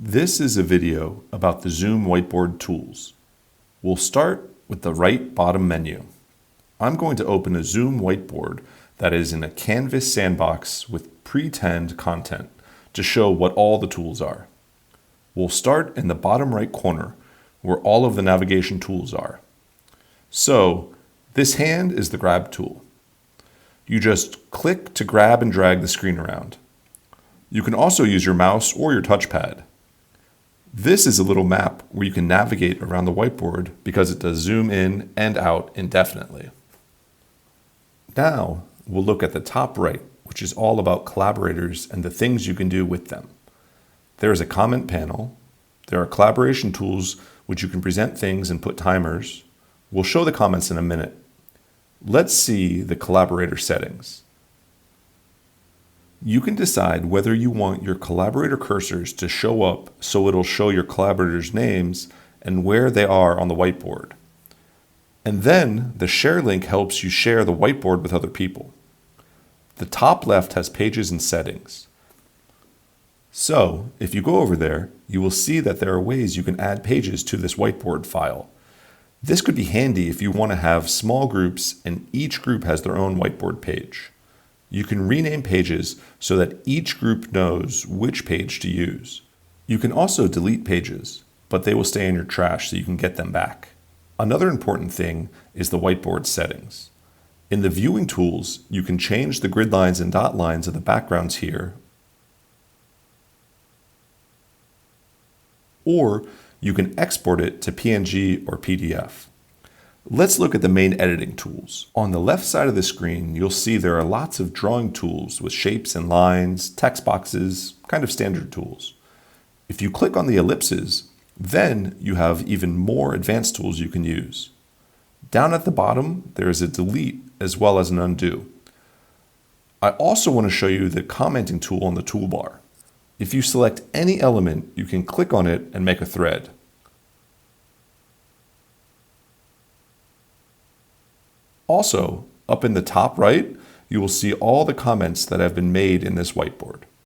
This is a video about the Zoom Whiteboard tools. We'll start with the right bottom menu. I'm going to open a Zoom Whiteboard that is in a Canvas sandbox with pretend content to show what all the tools are. We'll start in the bottom right corner where all of the navigation tools are. So this hand is the grab tool. You just click to grab and drag the screen around. You can also use your mouse or your touchpad. This is a little map where you can navigate around the whiteboard because it does zoom in and out indefinitely. Now we'll look at the top right, which is all about collaborators and the things you can do with them. There is a comment panel. There are collaboration tools which you can present things and put timers. We'll show the comments in a minute. Let's see the collaborator settings. You can decide whether you want your collaborator cursors to show up so it'll show your collaborators' names and where they are on the whiteboard. And then the share link helps you share the whiteboard with other people. The top left has pages and settings. So if you go over there, you will see that there are ways you can add pages to this whiteboard file. This could be handy if you want to have small groups and each group has their own whiteboard page. You can rename pages so that each group knows which page to use. You can also delete pages, but they will stay in your trash so you can get them back. Another important thing is the whiteboard settings. In the viewing tools, you can change the grid lines and dot lines of the backgrounds here, or you can export it to PNG or PDF. Let's look at the main editing tools. On the left side of the screen, you'll see there are lots of drawing tools with shapes and lines, text boxes, kind of standard tools. If you click on the ellipses, then you have even more advanced tools you can use. Down at the bottom, there is a delete as well as an undo. I also want to show you the commenting tool on the toolbar. If you select any element, you can click on it and make a thread. Also, up in the top right, you will see all the comments that have been made in this whiteboard.